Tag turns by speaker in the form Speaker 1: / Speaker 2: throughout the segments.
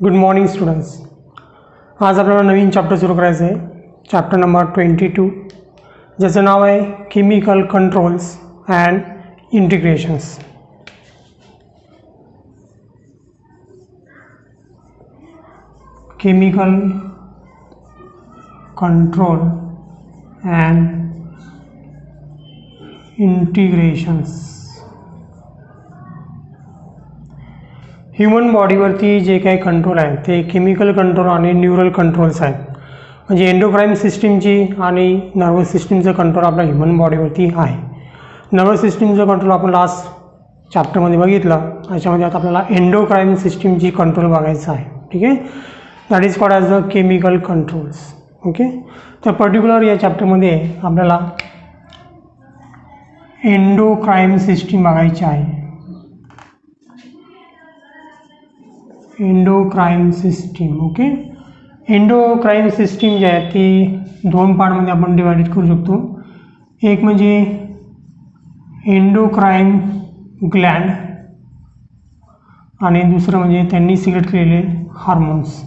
Speaker 1: Good morning students. आज आपल्याला नवीन chapter सुरू करायचं आहे, चॅप्टर नंबर 22, ज्याचं नाव आहे chemical controls and integrations. Chemical control and integrations. Human बॉडीवरती जे काही कंट्रोल आहे ते केमिकल कंट्रोल आणि न्यूरल कंट्रोल्स आहेत. म्हणजे एंडोक्राईन सिस्टीमची आणि नर्वस सिस्टीमचं कंट्रोल आपल्या ह्युमन बॉडीवरती आहे. नर्वस सिस्टीमचं कंट्रोल आपण लास्ट चॅप्टरमध्ये बघितलं. याच्यामध्ये आता आपल्याला एंडोक्राईन सिस्टीमची कंट्रोल बघायचं आहे. ठीक आहे, that is called as the chemical controls. Okay, तर पर्टिक्युलर या चॅप्टरमध्ये आपल्याला एंडोक्राईन सिस्टीम बघायची आहे. Endocrine system. Okay, endocrine system जी आहे ती दोन पार्टमध्ये आपण डिवाइडेड करू शकतो. एक म्हणजे एंडोक्राईन ग्लँड आणि दुसरं म्हणजे त्यांनी सिलेक्ट केलेले हार्मोन्स.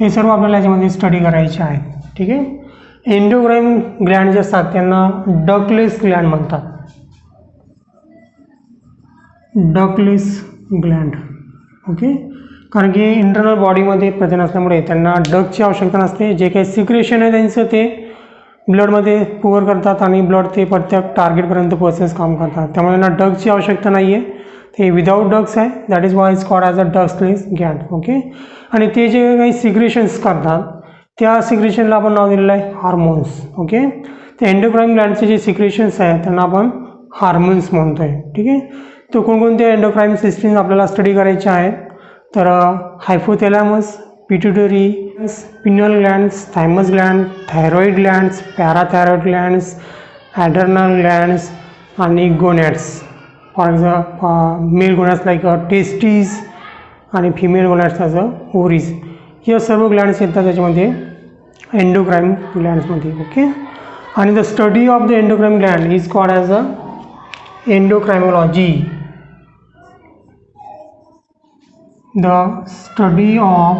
Speaker 1: ते सर्व आपल्याला याच्यामध्ये स्टडी करायचे आहेत. ठीक आहे, एंडोक्राईन ग्लँड जे असतात त्यांना डकलेस ग्लँड म्हणतात. Ductless Gland. ओके, कारण की इंटरनल बॉडीमध्ये प्रथिन असल्यामुळे त्यांना डगची आवश्यकता नसते. जे काही सिक्रेशन आहे त्यांचं ते ब्लडमध्ये पुअर करतात आणि ब्लड ते प्रत्येक टार्गेटपर्यंत पोहोचण्यास काम करतात. त्यामुळे त्यांना डगची आवश्यकता नाही आहे. ते विदाऊट डग्स आहे. That is why is called as a Douglas Gland. Okay, आणि ते जे काही सिक्रेशन्स करतात त्या सिक्रेशनला आपण नाव दिलेलं आहे हार्मोन्स. ओके, ते एंडोक्राईन ग्लँडचे जे सिक्रेशन्स आहेत त्यांना आपण हार्मोन्स म्हणतो आहे. ठीक आहे, तो कोणकोणते एंडोक्राईन सिस्टीम आपल्याला स्टडी करायचे आहेत तर hypothalamus, pituitary, pineal glands, thymus gland, thyroid glands, parathyroid glands, adrenal glands आणि gonads. For example male gonads like testes आणि फिमेल गोनॅड्स ॲज ओव्हरीज. या सर्व ग्लँड्स येतात त्याच्यामध्ये एंडोक्राईन ग्लँड्समध्ये. ओके, आणि the study of the endocrine gland is called as a endocrinology. The study of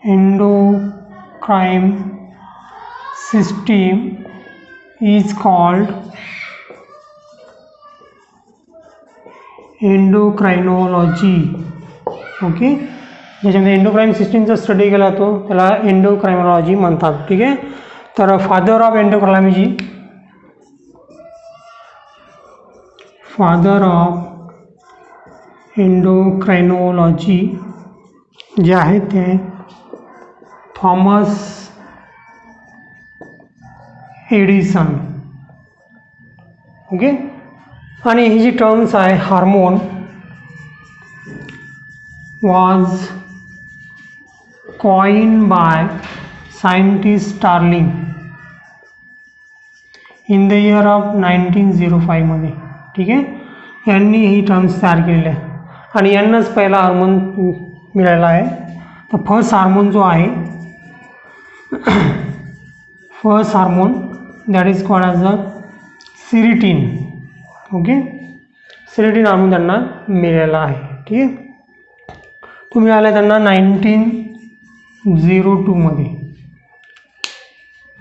Speaker 1: endocrine system is called endocrinology. Okay, ज्याच्यामध्ये endocrine सिस्टीमचा study केला जातो त्याला एंडोक्राइनॉलॉजी म्हणतात. ठीक आहे, तर father of endocrinology, father of endocrinology जे आहे ते थॉमस एडिसन. ओके, आणि ही जी टर्म्स आहे hormone was coin by scientist Starling in the year of 1905 मध्ये. ठीक आहे, यांनी ही टर्म्स तयार केलेल्या आहे आणि यांनाच पहिला हार्मोन मिळाला आहे. तर फर्स्ट हार्मोन जो आहे first hormone that is called as a secretin. Okay, secretin hormone त्यांना मिळाला आहे. ठीक आहे, तो मिळाला आहे त्यांना 1902 मध्ये.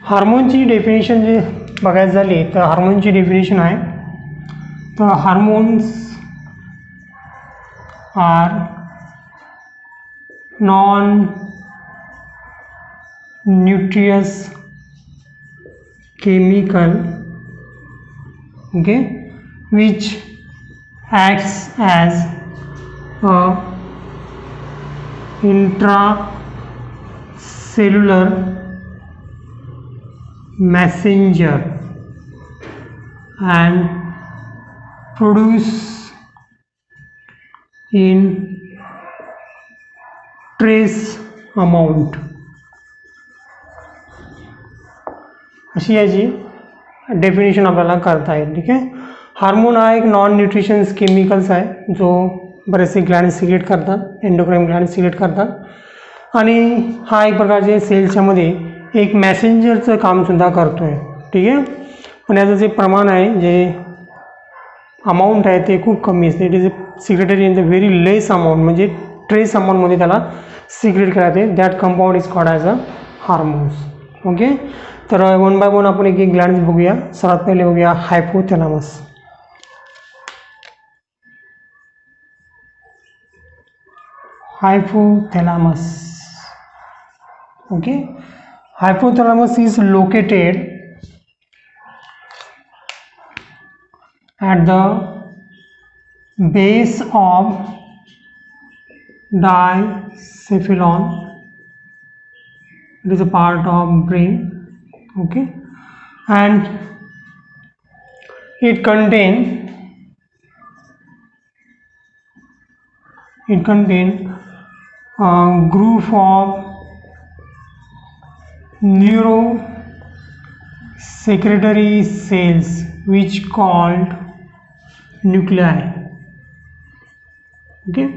Speaker 1: हार्मोनची डेफिनेशन जे बघायचं झाली तर हार्मोनची डेफिनेशन आहे तर hormones are non-nutritious chemical, okay, which acts as a intracellular messenger and produce in trace amount. अशी याची डेफिनेशन आपल्याला करता येईल. ठीक आहे, हार्मोन हा एक नॉन न्यूट्रिशन्स केमिकल्स आहे जो बरेचसे ग्लँड सिक्रेट करतात, एंडोक्राईन ग्लँड सिक्रेट करतात आणि हा एक प्रकारचे सेल्सच्या मध्ये एक मॅसेंजरचं कामसुद्धा करतो आहे. ठीक आहे, पण याचं जे प्रमाण आहे जे अमाऊंट आहे ते खूप कमी असते. It is secreted in the very less amount, म्हणजे ट्रेस अमाऊंटमध्ये त्याला सिक्रेट केला जाते. That compound is called as a hormones. Okay, तर वन बाय वन आपण एक एक ग्लँड बघूया. सर्वात पहिले बघूया hypothalamus. Hypothalamus. Okay, hypothalamus is located at the base of diencephalon. It is a part of brain. Okay, and it contain group of neurosecretory cells which called nuclei. Okay,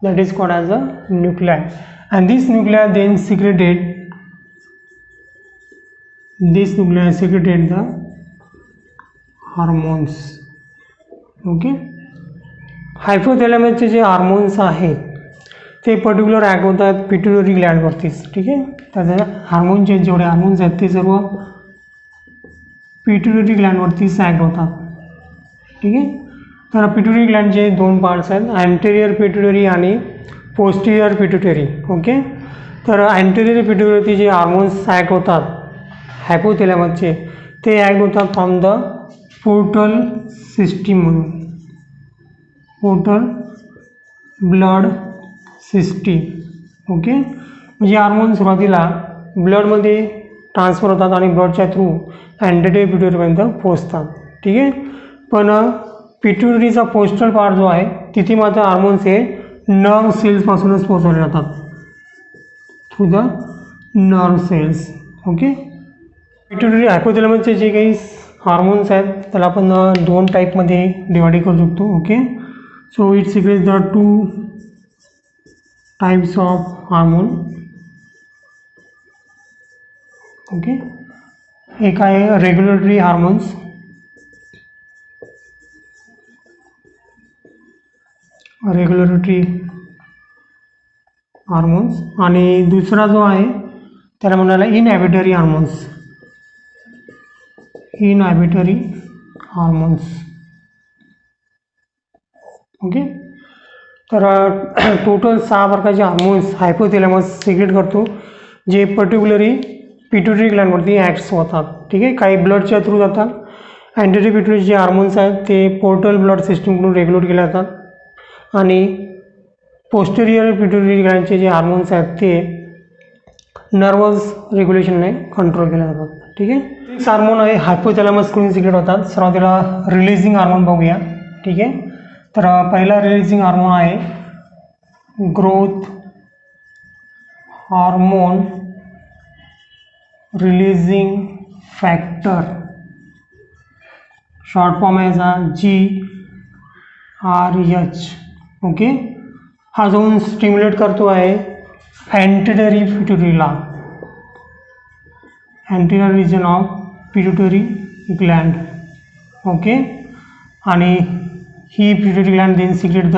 Speaker 1: that is called as a nuclei, and this nuclei then secreted the hormones. Okay, हायपोथॅलॅमसचे जे hormones आहेत ते particular act होतात pituitary ग्लँडवरतीच. ठीक आहे, त्याचे हार्मोनचे जेवढे hormones आहेत ते सर्व पिट्युटरी ग्लँडवरतीच ॲक्ट होतात. ठीक आहे, तर पिट्युटरी ग्लँडचे दोन पार्ट्स आहेत, अँटेरियर पिट्युटरी आणि पोस्टिरियर पिट्युटरी. ओके, तर अँटेरियर पिट्युटरीवरती जे हार्मोन्स ॲक्ट होतात हायपोथॅलॅमसचे ते ॲक्ट होतात फ्रॉम द पोर्टल सिस्टीममधून. Portal blood system. ओके, म्हणजे हार्मोन सुरुवातीला ब्लडमध्ये ट्रान्सफर होतात आणि ब्लडच्या थ्रू अँटेरियर पिट्युटरीपर्यंत पोहोचतात. ठीक आहे, पण पिट्युटरीचा पोस्टल पार्ट जो आहे तिथे मात्र हार्मोन्स हे नर्व सेल्सपासूनच पोहोचवले जातात through the nerve cells. Okay, pituitary हायपोथॅलॅमसचे जे काही हार्मोन्स आहेत त्याला आपण दोन टाईपमध्ये डिवाइड करू शकतो. Okay, so it secretes the two types of hormone. Okay, एक आहे रेग्युलेटरी हार्मोन्स, आणि दुसरा जो आहे त्याला म्हणाला इनहॅबिटरी हार्मोन्स. ओके, तर टोटल 6 प्रकारचे हार्मोन्स हायपोथॅलॅमस सिक्रेट करतो जे पर्टिक्युलरी पिट्युटरी ग्लँडवरती ॲक्ट्स होतात. ठीक आहे, काही ब्लडच्या थ्रू जातात. अँटेरियर पिट्युटरी जे हार्मोन्स आहेत ते पोर्टल ब्लड सिस्टीमकडून रेग्युलेट केले जातात आणि पोस्टेरियर पिट्युटरी ग्लँडचे जे हार्मोन्स आहेत ते नर्वस रेग्युलेशनने कंट्रोल केले जातात. ठीक आहे, 6 हार्मोन आहे हायपोथॅलॅमसकडून सिक्रेट होतात. सुरुवातीला रिलीजिंग हार्मोन बघूया. ठीक आहे, तर पहिला रिलीजिंग हार्मोन आहे growth hormone releasing factor. Short form आहे याचा GRH. ओके, हा जाऊन स्टिम्युलेट करतो आहे अँटेरियर पिट्युटरीला, anterior region of pituitary gland. Okay, आणि ही pituitary gland then secrete the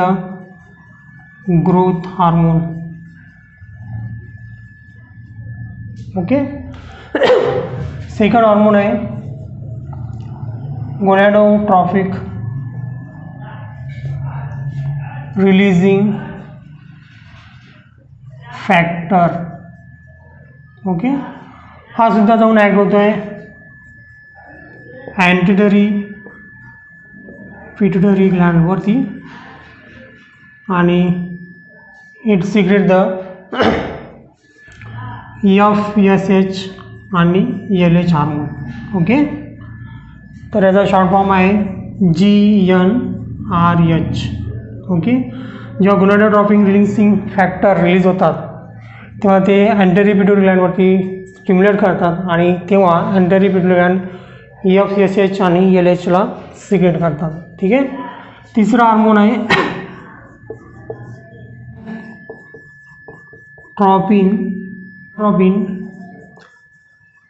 Speaker 1: growth hormone. Okay, second hormone आहे गोनॅडोट्रॉपिक रिलीजिंग फॅक्टर. ओके, हा सुद्धा जाऊन ॲक्ट होतो आहे अँटेरियर पिट्युटरी ग्लँडवरती आणि इट सिक्रेट द FSH आणि LH हार्मोन. ओके, तर याचा शॉर्ट फॉर्म आहे GnRH. ओके, जेव्हा गोनॅडोट्रॉपिक रिलीजिंग फॅक्टर रिलीज होतात तेव्हा ते अँटेरियर पिट्युटरी ग्लँडवरती स्टिम्युलेट करतात आणि तेव्हा अँटेरियर पिट्युटरी ग्लँड FSH आणि LHला सिक्रेट करतात. ठीक आहे, तिसरा हार्मोन आहे ट्रॉपिन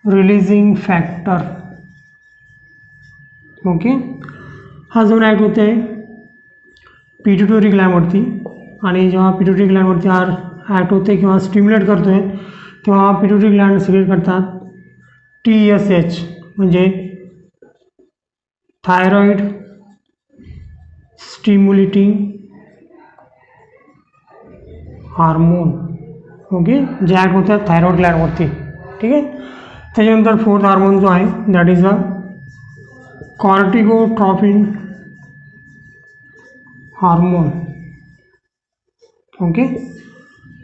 Speaker 1: रिलीजिंग फॅक्टर. ओके, हा जो ॲक्ट होतो आहे पिट्युटरी ग्लँडवरती आणि जेव्हा पिट्युटरी ग्लँडवरती ॲक्ट होते किंवा स्टिम्युलेट करतोय तेव्हा पिट्युटरी ग्लँड सिक्रेट करतात TSH म्हणजे थायरॉइड स्टिम्युलेटिंग हार्मोन. ओके, जे ॲक्ट होतात थायरॉइड ग्लँडवरती. ठीक आहे. त्याच्यानंतर फोर्थ हार्मोन जो आहे that is a corticotropin hormone. Okay,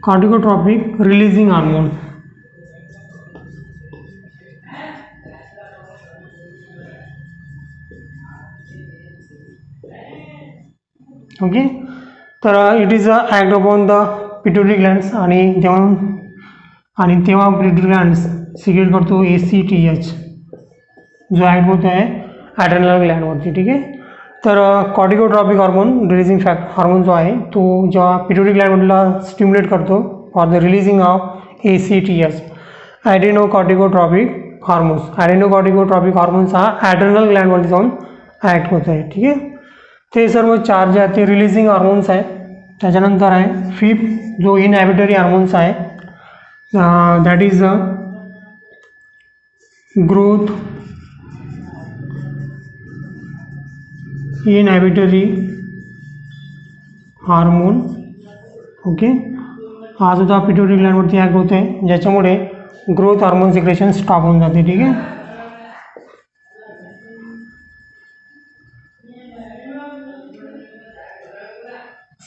Speaker 1: corticotropic releasing hormone. Okay, तर it is a act upon the pituitary glands आणि तेव्हा पिट्युटरी ग्लँड्स सिक्रेट करतो ACTH जो ॲक्ट होतो आहे ॲड्रेनल ग्लँडवरती. ठीक आहे. तर कॉर्टिकोट्रॉपिक हार्मोन रिलीजिंग हार्मोन जो आहे तो जेव्हा पिट्युटरी ग्लँडमधला स्टिम्युलेट करतो for the releasing of ACTH adrenocorticotropic hormones. Adrenocorticotropic hormones हा ॲड्रेनल ग्लँडवरती जाऊन ॲक्ट होत आहे. ठीक आहे. ते सर्व चार जे आहेत ते रिलीजिंग हार्मोन्स आहेत. त्याच्यानंतर आहे फिफ्थ जो इनहॅबिटरी हार्मोन्स आहे that is a growth inhibitory hormone. Okay, हा सुद्धा पिट्युटरी ग्लँडवरती ॲक्ट होतो आहे ज्याच्यामुळे ग्रोथ हार्मोन सिक्रेशन स्टॉप होऊन जाते. ठीक आहे.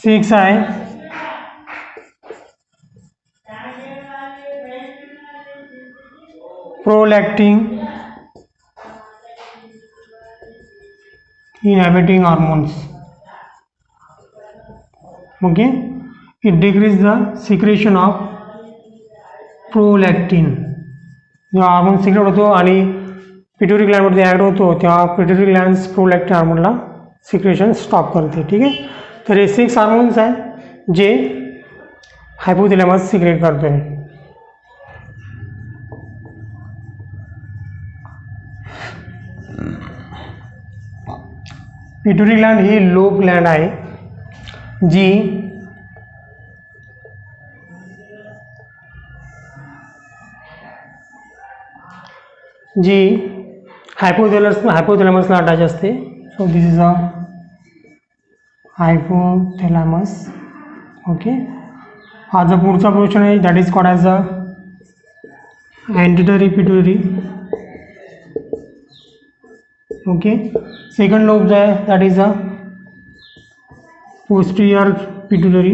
Speaker 1: सिक्स आहे prolactin inhibiting hormones. Okay, it decreases the secretion of prolactin. जेव्हा हार्मोन सिक्रेट होतो आणि पिट्युटरी ग्लँडमध्ये ॲड होतो तेव्हा पिट्युटरी ग्लँड्स प्रोलॅक्टिन हार्मोनला सिक्रेशन स्टॉप करते. ठीक आहे. तर हे 6 हार्मोन्स आहेत जे हायपोथॅलॅमस सिक्रेट करतो आहे. पिट्युटरी ग्लँड ही लो ग्लँड आहे जी हायपोथॅलॅमसला अटॅच असते. So this is a hypothalamus. Okay, हा जो पुढचा पोर्शन आहे that is called as a anterior pituitary. Okay, second lobe जो आहे that is a posterior pituitary.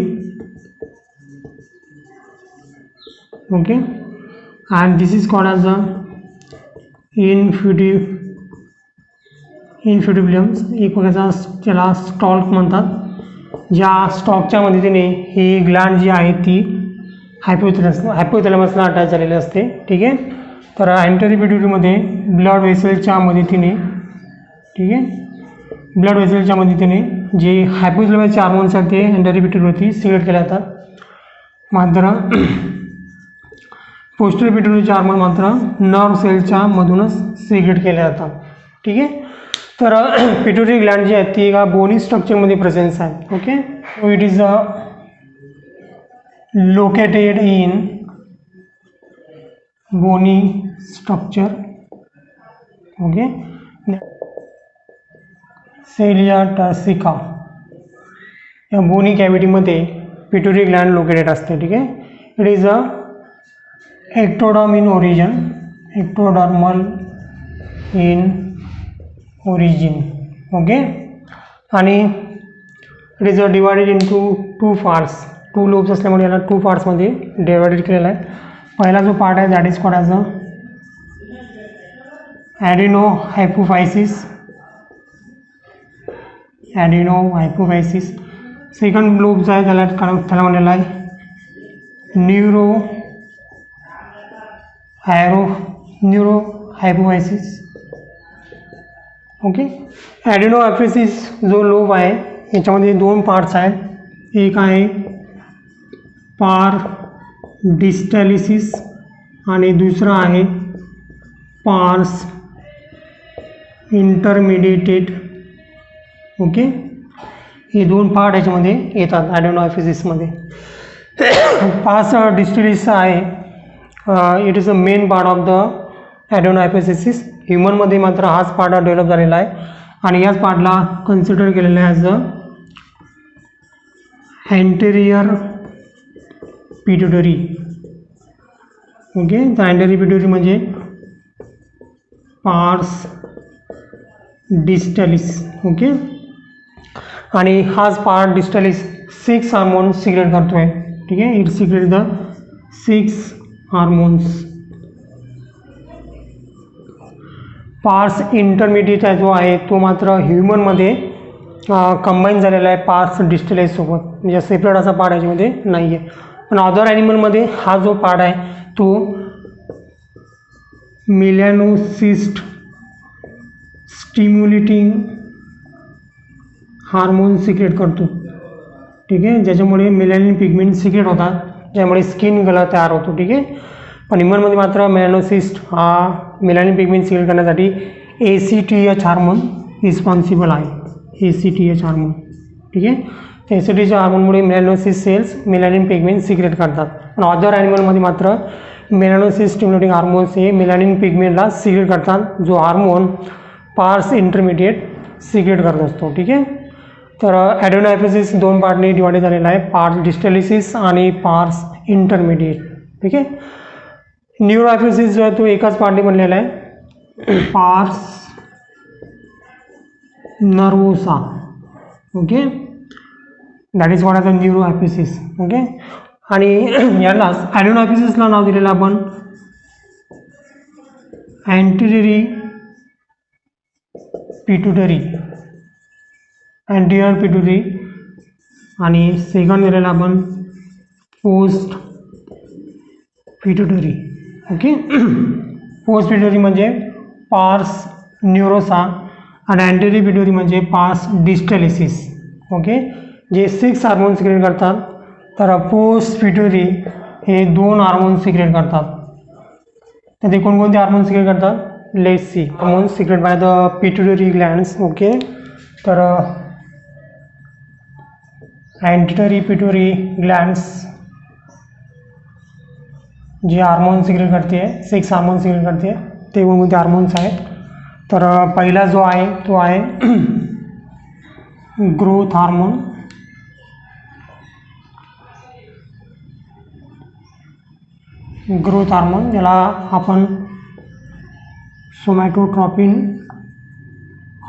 Speaker 1: Okay, and this is called as a infundibulum. एक प्रकारचा त्याला स्टॉल्क म्हणतात. ज्या स्टॉकच्या मदतीने ही ग्लँड जी आहे ती हायपोथॅलॅमसला अटॅच झालेली असते. ठीक आहे. तर अँटेरियर पिट्युटरीमध्ये ब्लड वेसलच्या मदतीने, ठीक आहे, ब्लड वेसलच्या मदतीने जे हायपोथॅलॅमसचे हार्मोन्स आहेत ते अँटेरियर पिट्युटरीवरती सिक्रेट केले जातात. मात्र पोस्टीरियर पिट्युटरीचे हार्मोन मात्र नर्व सेलच्या मधूनच सिक्रेट केले जातात. ठीक आहे. तर पिट्युटरी ग्लँड जी आहे ती एका बोनी स्ट्रक्चरमध्ये प्रेझेन्स आहे. Okay, so it is located in bony structure. Okay, Celia turcica या बोनी कॅव्हिटीमध्ये पिट्युटरी ग्लँड लोकेटेड असते. ठीक आहे. It is a ectoderm in origin, ectodermal in origin. Okay, आणि it is divided into two parts. 2 lobes असल्यामुळे याला 2 पार्ट्समध्ये divided केलेला आहे. पहिला जो पार्ट आहे that is called as a adenohypophysis. Second lobe जो आहे त्याला म्हणलेला आहे न्यूरोहायपोफायसिस. ओके, ॲडेनोहायपोफायसिस जो लोब आहे याच्यामध्ये 2 पार्ट्स आहेत. एक आहे पार डिस्टॅलिसिस आणि दुसरा आहे पार्स इंटरमिडिएटेड. ओके, हे दोन पार्ट याच्यामध्ये येतात ॲडेनोहायफिसिसमध्ये. पास डिस्टलिस आहे, it is a main part of the adenohypophysis. ह्युमनमध्ये मात्र हाच पार्ट डेव्हलप झालेला आहे आणि याच पार्टला कन्सिडर केलेलं आहे as a anterior pituitary. Okay, तर अँटेरियर पिट्युटरी म्हणजे पार्स डिस्टलिस. ओके, आणि हाच पार्ट डिस्टलिस 6 हार्मोन्स सिक्रेट करतो आहे. ठीक आहे, इट सिक्रेट द 6 हार्मोन्स. पार्स इंटरमिडिएट जो आहे तो मात्र ह्युमनमध्ये कंबाईन झालेला आहे पार्स डिस्टलिस सोबत, म्हणजे सेपरेट असा पार्ट याच्यामध्ये नाही आहे. पण अदर ॲनिमलमध्ये हा जो पार्ट आहे तो मेलॅनोसिस्ट स्टिम्युलेटिंग हार्मोन सिक्रेट करतो. ठीक आहे, ज्याच्यामुळे मेलॅनिन पिगमेंट सिक्रेट होतात, ज्यामुळे स्किन कलर तयार होतो. ठीक आहे, पण ह्युमनमध्ये मात्र मेलॅनोसिस्ट हा मेलॅनिन पिगमेंट सिक्रेट करण्यासाठी ACTH हार्मोन रिस्पॉन्सिबल आहे. ACTH hormone. ठीक आहे, ACTH हार्मोनमुळे melanocyte cells melanin pigment secrete करतात. पण अदर ॲनिमलमध्ये मात्र मेलॅनोसिस स्टिम्युलेटिंग हार्मोन्स हे मेलॅनिन पिगमेंटला सिक्रेट करतात, जो हार्मोन पार्स इंटरमिडिएट सिक्रेट करत असतो. ठीक आहे, तर ॲडेनोहायफिसिस दोन पार्टने डिवाइड झालेला आहे, पार्स डिस्टलिसिस आणि पार्स इंटरमिडिएट. ठीक आहे, न्यूरोहायफिसिस जो आहे तो एकाच पार्टने बनलेला आहे, pars nervosa. Okay, that is what are the neurohypophysis. Okay, आणि यालाच ॲडेनोहायफिसिसला नाव दिलेलं आपण अँटेरियरी पिट्युटरी, अँटेरियर पिट्युटरी, आणि सेकंड दिलेला आपण post pituitary. Okay, post pituitary म्हणजे पार्स न्यूरोसा आणि अँटेरियर पिट्युटरी म्हणजे पार्स डिस्टलिसिस. ओके, जे 6 हार्मोन सिक्रेट करतात, तर पोस्ट पिट्युटरी हे 2 हार्मोन सिक्रेट करतात. तर ते कोणकोणते हार्मोन सिक्रेट करतात? Let's see. Hormone secrete by the pituitary glands. Okay, तर अँटेरियर पिट्युटरी ग्लँड्स जे हार्मोन सिक्रेट करते, 6 हार्मोन सिक्रेट करते, ते कोणकोणते हार्मोन्स आहेत? तर पहिला जो आहे तो आहे ग्रोथ हार्मोन. ग्रोथ हार्मोन ज्याला आपण सोमॅटोट्रॉपिन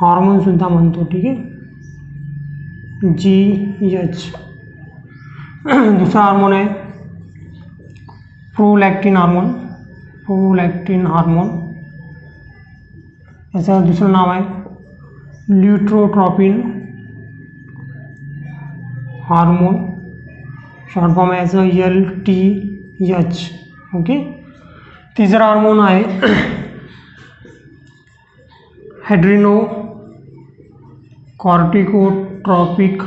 Speaker 1: हार्मोन सुद्धा म्हणतो. ठीक आहे, GH. दुसरा हार्मोन आहे प्रोलॅक्टिन हार्मोन. प्रोलॅक्टिन हार्मोन याचं दुसरं नाव आहे ल्युट्रोट्रॉपिन हार्मोन, शॉर्ट फॉर्म आहे याचं LTH. ओके, तिसरा हार्मोन आहे ॲड्रिनो कॉर्टिकोट्रॉपिक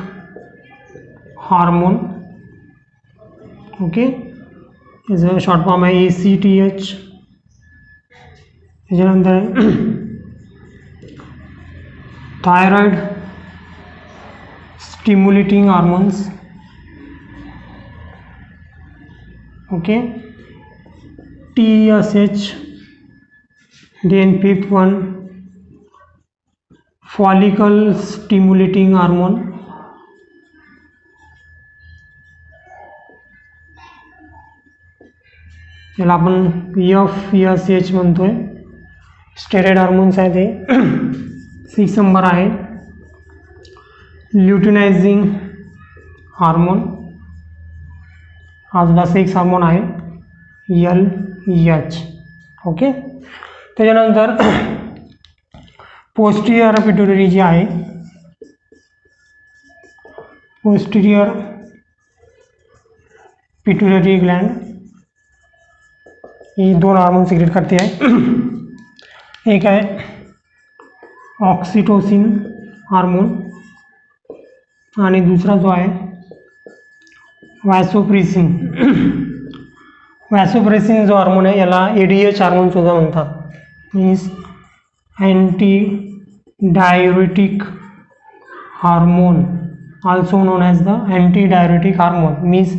Speaker 1: हार्मोन. ओके, याचं शॉर्ट फॉर्म आहे ACTH. त्याच्यानंतर thyroid stimulating hormones. Okay, TSH. Then fifth one follicle stimulating hormone. याला आपण FSH म्हणतोय. स्टेरॉइड हार्मोन्स आहे ते. 6 नंबर आहे ल्युटिनायझिंग हार्मोन, हा सुद्धा 6 हार्मोन आहे LH. ओके, त्याच्यानंतर पोस्टिरियर पिट्युटरी जी आहे, पोस्टिरियर पिट्युटरी ग्लँड ही 2 हार्मोन सिक्रेट करते आहे. एक आहे ऑक्सिटोसिन हार्मोन आणि दुसरा जो आहे वॅसोप्रेसिन. वॅसोप्रेसिन जो हार्मोन आहे याला ADH हार्मोन सुद्धा म्हणतात, means antidiuretic hormone. also known as the antidiuretic hormone, means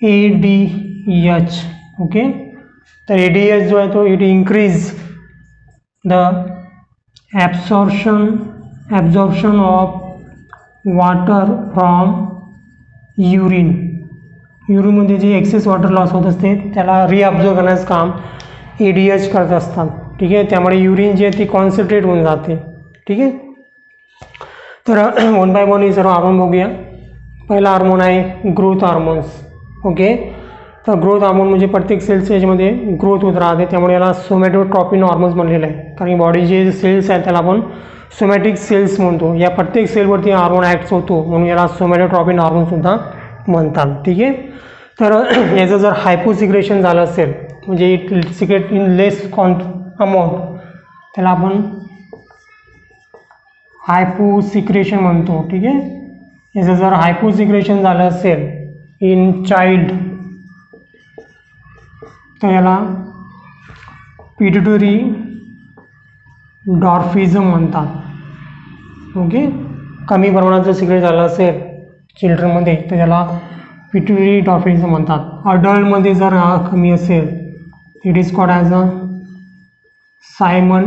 Speaker 1: ADH. Okay, तर ADH जो आहे तो it increase the absorption of water from urine. युरिनमध्ये जे एक्सेस वॉटर लॉस होत असते त्याला रिअब्झॉर्ब करण्याचं काम ADH करत असतात. ठीक आहे, त्यामुळे युरिन जी आहे ती कॉन्सन्ट्रेट होऊन जाते. ठीक आहे, तर वन बाय वन ही सर्व हार्मोन बघूया. पहिला हार्मोन आहे ग्रोथ हार्मोन्स. ओके, तर ग्रोथ हार्मोन म्हणजे प्रत्येक सेल्सच्या याच्यामध्ये ग्रोथ होत राहते, त्यामुळे याला सोमॅटोट्रॉपिन हार्मोन्स म्हणलेलं आहे. कारण की बॉडी जे सेल्स आहेत त्याला आपण सोमॅटिक सेल्स म्हणतो. या प्रत्येक सेलवरती हार्मोन ॲक्ट होतो म्हणून याला सोमॅटोट्रॉपिन हार्मोनसुद्धा म्हणतात. ठीक आहे, तर याचं जर हायपोसिक्रेशन झालं असेल म्हणजे it secrete in less amount, त्याला आपण हायपोसिक्रेशन म्हणतो. ठीक आहे, याचं जर हायपोसिक्रेशन झालं असेल इन चाइल्ड तर याला पिट्युटरी डॉर्फिझम म्हणतात. ओके, कमी प्रमाणात जर सिक्रेट झालं असेल चिल्ड्रनमध्ये तर त्याला पिट्युटरी डॉर्फिझम म्हणतात. अडल्टमध्ये जर हा कमी असेल it is called as a Simmonds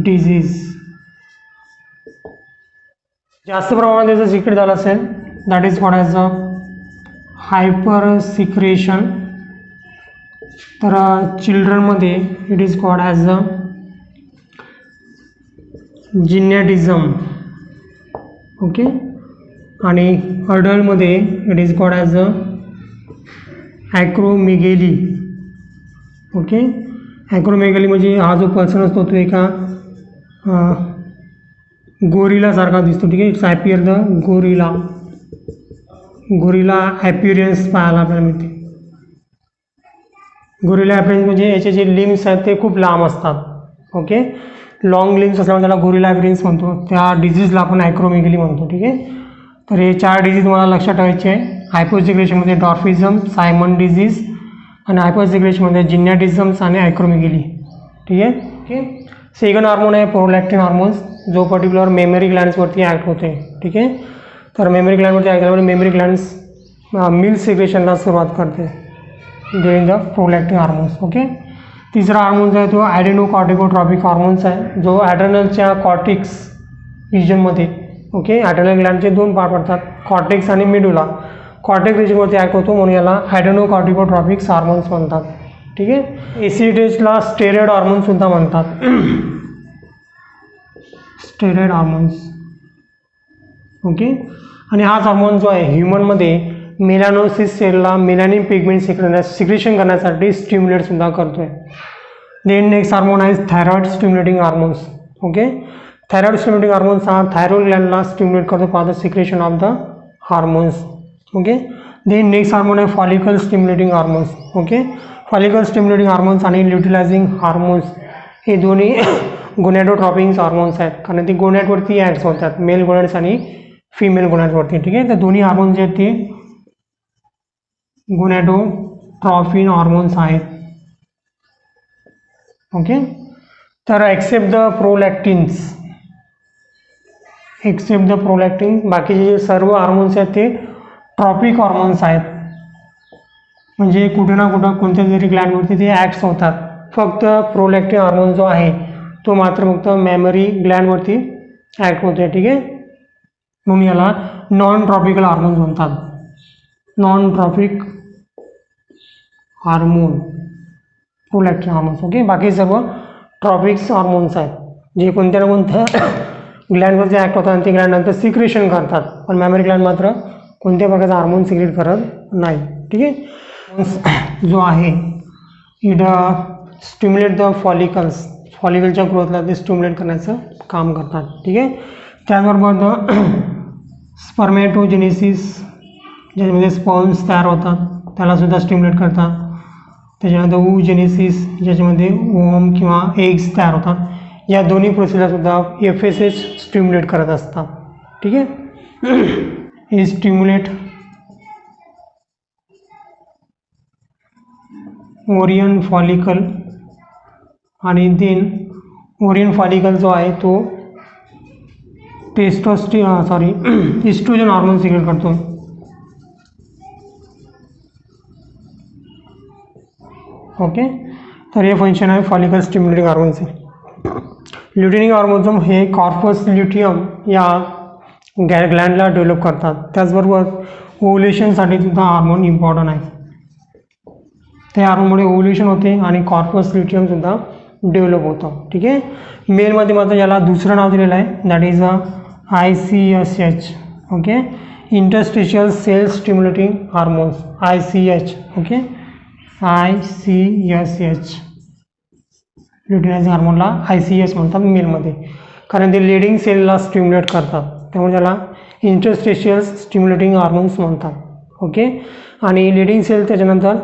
Speaker 1: disease. जास्त प्रमाणात त्याचं सिक्रेट झालं असेल that is called as a hyper secretion. तर चिल्ड्रनमध्ये it is called as a gigantism. Okay, आणि अडल्टमध्ये it is called as a acromegaly. Okay, acromegaly म्हणजे हा जो पर्सन असतो तो एका गोरिलासारखा दिसतो. ठीक आहे, इट्स ॲपियर द गोरिला ॲपिरियन्स पाहायला आपल्याला मिळते. गोरिला ॲपिरियन्स म्हणजे याचे जे लिम्स आहेत ते खूप लांब असतात. ओके, लॉंग लिम्स असल्यामुळे त्याला गोरिला ॲपिरियन्स म्हणतो. त्या डिझीजला आपण ॲक्रोमेगेली म्हणतो. ठीक आहे, तर हे 4 डिझीज मला लक्षात ठेवायचे आहे. हायपोसिक्रेशनमध्ये डॉर्फिझम, सायमन डिझीज, आणि हायपोसिक्रेशनमध्ये जिन्याटिझम्स आणि ॲक्रोमेगेली. ठीक आहे. ओके, सेकंड हार्मोन आहे प्रोलॅक्टिन हार्मोन्स, जो पर्टिक्युलर मेमरी ग्लँड्सवरती ॲक्ट होते. ठीक आहे, तर मेमरी ग्लँडवरती ॲक्ट झाल्यामुळे मेमरी ग्लँड्स मिल्क सिक्रेशनला सुरुवात करते during the prolactin hormones. Okay, तिसरा हार्मोन जो आहे तो ॲडेनोकॉर्टिकोट्रॉपिक हार्मोन्स आहे, जो ॲड्रेनलच्या कॉर्टिक्स रिजनमध्ये. ओके, ॲड्रेनल ग्लँडचे 2 पार्ट पडतात, कॉर्टेक्स आणि मेडुला. कॉर्टेक्स रिजनवरती ॲक्ट होतो म्हणून याला ॲडेनोकॉर्टिकोट्रॉपिक्स हार्मोन्स म्हणतात. ठीक आहे, एसिडेजला स्टेरॉइड हार्मोनसुद्धा म्हणतात. Steroid hormones. ओके, आणि हाच हार्मोन जो आहे ह्युमनमध्ये मेलानोसिस सेलला मेलानिन पिगमेंट सिक्रेशन करण्यासाठी स्टिम्युलेटसुद्धा करतो आहे. देन नेक्स्ट हार्मोन आहे thyroid stimulating hormones. Okay, thyroid stimulating hormones हा थायरॉइड ग्लँडला स्टिम्युलेट करतो for the secretion of the hormones. Okay, then next hormone आहे follicle stimulating hormones. Okay, follicle stimulating hormones आणि ल्युटिलायझिंग हार्मोन्स हे दोन्ही गोनॅडोट्रॉपिक hormones आहेत, कारण ते गोनॅडवरती ॲक्ट होतात, मेल गोनॅड्स आणि फिमेल गोनॅडवरती. ठीक आहे, तर दोन्ही हार्मोन्स जे आहेत ते गोनॅडोट्रॉपिन हार्मोन्स आहेत. ओके, तर एक्सेप्ट द प्रोलॅक्टिन्स बाकीचे जे सर्व हार्मोन्स आहेत ते ट्रॉपिक हार्मोन्स आहेत, म्हणजे कुठे ना कुठं कोणत्या तरी ग्लँडवरती ते ॲक्ट्स होतात. फक्त प्रोलॅक्टिन हार्मोन जो आहे तो मात्र फक्त मेमरी ग्लँडवरती ॲक्ट होते. ठीक आहे, म्हणून याला नॉन ट्रॉपिकल हार्मोन्स म्हणतात. Non tropic hormone prolactin hormones. Okay, बाकी सर्व ट्रॉपिक्स हार्मोन्स आहेत जे कोणत्या ना कोणत्या ग्लँडवरती ॲक्ट होतात आणि ते ग्लँड नंतर सिक्रेशन करतात, पण मेमरी ग्लँड मात्र कोणत्या प्रकारचा हार्मोन सिक्रेट करत नाही. ठीक आहे, जो आहे इट स्टिम्युलेट द फॉलिकलच्या ग्रोथला ते स्टिम्युलेट करण्याचं काम करतात. ठीक आहे, त्याचबरोबर द स्पर्मॅटोजेनेसिस ज्याच्यामध्ये स्पर्म्स तयार होतात त्यालासुद्धा स्टिम्युलेट करतात. त्याच्यानंतर oogenesis ज्याच्यामध्ये ओम किंवा एग्स तयार होतात, या दोन्ही प्रोसेसलासुद्धा FSH स्टिम्युलेट करत असतात. ठीक आहे, हे स्टिम्युलेट ओरियन फॉलिकल, आणि देन ओरियन फॉलिकल जो आहे तो इस्ट्रोजन हार्मोन सिक्रेट करतो. ओके, तर हे फंक्शन आहे फॉलिकल स्टिम्युलेटिंग हार्मोनचे. ल्युटिनिक हार्मोन हे कॉर्पस ल्युटियम या ग्लॅन्डला डेव्हलप करतात. त्याचबरोबर ओव्हुलेशनसाठी सुद्धा हार्मोन इम्पॉर्टंट आहे. त्या हार्मोनमुळे ओव्हुलेशन होते आणि कॉर्पस ल्युटियमसुद्धा डेव्हलप होतं. ठीक आहे. मेलमध्ये मात्र याला दुसरं नाव दिलेलं आहे, that is ICSH. Okay, interstitial cell stimulating hormones, ICH. Okay, ICSH. Luteinising हार्मोनला ICS म्हणतात मेलमध्ये, कारण ते लिडिंग सेलला स्टिम्युलेट करतात, त्यामुळे त्याला इंटरस्टिशियल स्टिम्युलेटिंग हार्मोन्स म्हणतात. ओके, आणि लिडिंग सेल त्याच्यानंतर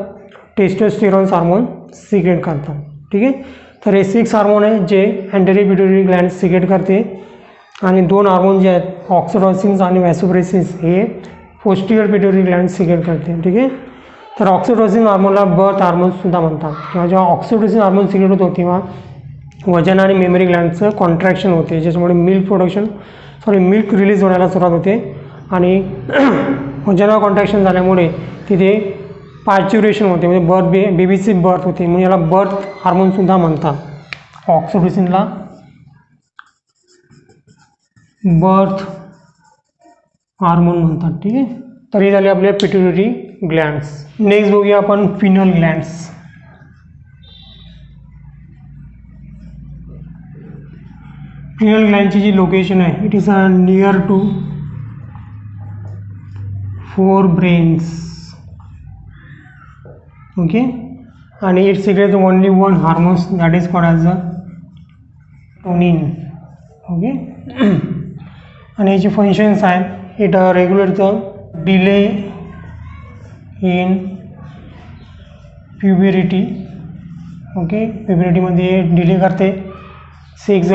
Speaker 1: टेस्टोस्टेरॉन हार्मोन सिक्रेट करतात. ठीक आहे. तर हे 6 हार्मोन आहे जे अँटेरियर पिट्युटरी ग्लॅन्ड सिक्रेट करते, आणि 2 हार्मोन जे आहेत ऑक्सिटोसिन्स आणि व्हॅसोप्रेसिस हे पोस्टीरियर पिट्युटरी ग्लॅन्ड सिक्रेट करते. ठीक आहे. तर ऑक्सिटोसिन हार्मोनला बर्थ हार्मोनसुद्धा म्हणतात. किंवा जेव्हा ऑक्सिटोसिन हार्मोन सिक्रेट होतो तेव्हा वजन आणि मेमरी ग्लॅन्डचं कॉन्ट्रॅक्शन होते, ज्याच्यामुळे मिल्क रिलीज होण्याला सुरुवात होते, आणि वजन कॉन्ट्रॅक्शन झाल्यामुळे तिथे पार्च्युरेशन होते, म्हणजे बेबीची बर्थ होते, म्हणजे याला बर्थ हार्मोनसुद्धा म्हणतात. ऑक्सिटोसिनला बर्थ हार्मोन म्हणतात. ठीक आहे. तर हे झाले आपले पिट्युटरी ग्लॅन्ड्स. नेक्स्ट बघूया आपण पिनल ग्लॅन्ड्स. पिनल ग्लॅन्डची जी लोकेशन आहे, it is near to 4 brains. Okay, आणि it secretes only 1 hormones, that is called as melatonin. Okay, आणि याचे फंक्शन्स आहेत, it regulate the delay in puberty. Okay, प्युबेरिटीमध्ये डिले करते. 6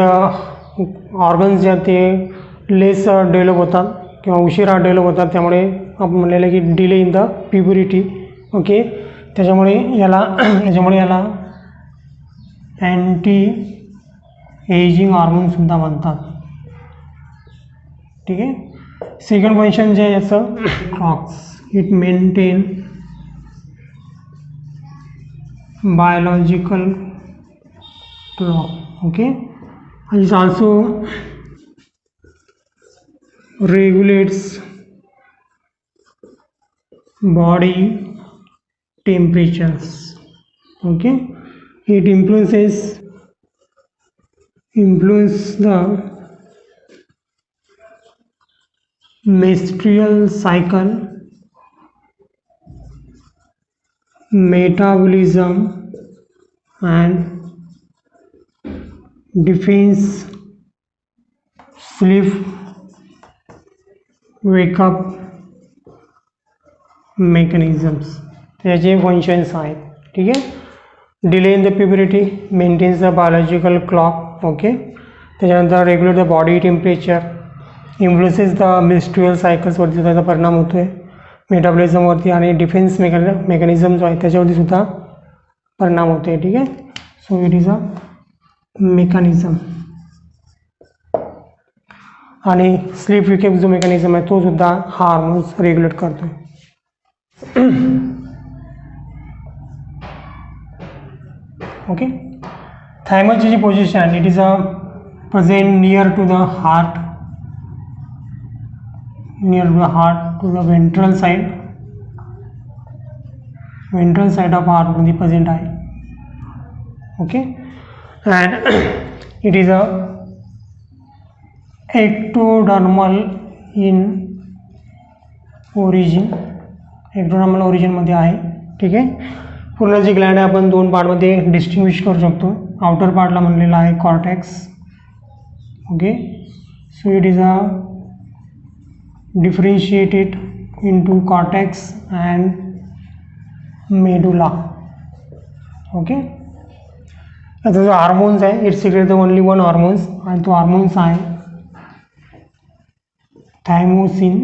Speaker 1: ऑर्गन्स जे आहेत ते लेस डेव्हलप होतात किंवा उशिरा डेव्हलप होतात, त्यामुळे आपण म्हणलेलं की डिले इन द प्युबेरिटी. ओके, त्याच्यामुळे याला अँटी एजिंग हार्मोनसुद्धा म्हणतात. ठीक आहे. सेकंड फंक्शन जे आहे याचं clocks, it maintain biological clock. Okay, it also regulates body temperatures. Okay, it influences the menstrual cycle, metabolism, and defense, sleep, wake up mechanisms. त्याचे functions आहेत. ठीक आहे. Delay in the puberty, maintains the biological clock. Okay, त्याच्यानंतर regulate the body temperature, influences the menstrual सायकल्सवरती त्याचा परिणाम होतो आहे, मेटाबॉलिझमवरती, आणि डिफेन्स मेकॅनिझम जो आहे त्याच्यावरती सुद्धा परिणाम होतो आहे. ठीक आहे. So it is a mechanism. आणि स्लीप विकेप जो मेकॅनिझम आहे तो सुद्धा हार्मोन्स रेग्युलेट करतो. ओके, थायमसची जी position, it is a present near to the heart, to the ventral side of हार्टमध्ये प्रेझेंट आहे. Okay, and it is a ectodermal in origin, ectodermal ओरिजिनमध्ये आहे. ठीक आहे. पूर्ण जी ग्लॅन्ड आहे आपण 2 पार्टमध्ये डिस्टिंग्विश करू शकतो. आउटर पार्टला म्हणलेला आहे cortex. Okay, so it is a differentiated into cortex and medulla. Okay, आता जो हार्मोन्स आहे, इट सिक्रेट ओनली 1 हार्मोन्स, आणि तो हार्मोन्स आहे थायमोसिन.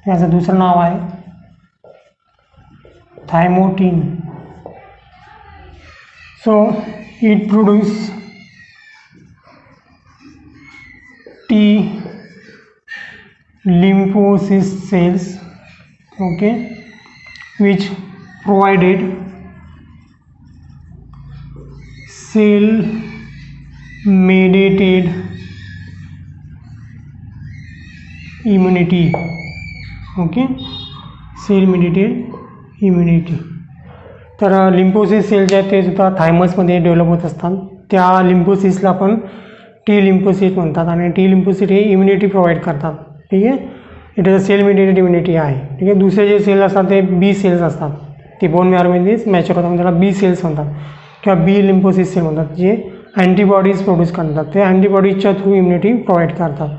Speaker 1: याचं दुसरं नाव आहे thymosin. So it produce T lymphocyte cells, okay, which provided cell mediated immunity, okay, cell mediated immunity. तर लिम्फोसिस सेल जे आहेत ते सुद्धा थायमसमध्ये डेव्हलप होत असतात. त्या लिम्फोसिसला आपण टी लिम्फोसिट म्हणतात आणि टी लिम्फोसिट हे इम्युनिटी प्रोव्हाइड करतात. ठीक आहे, it is a cell mediated immunity आहे. ठीक आहे, दुसरे जे सेल असतात ते बी सेल्स असतात, ते बोन मॅरोमध्येच मॅच्युअर होतात, त्याला बी सेल्स म्हणतात किंवा बी लिम्फोसिस सेल म्हणतात, जे अँटीबॉडीज प्रोड्यूस करतात. ते अँटीबॉडीजच्या थ्रू इम्युनिटी प्रोव्हाइड करतात.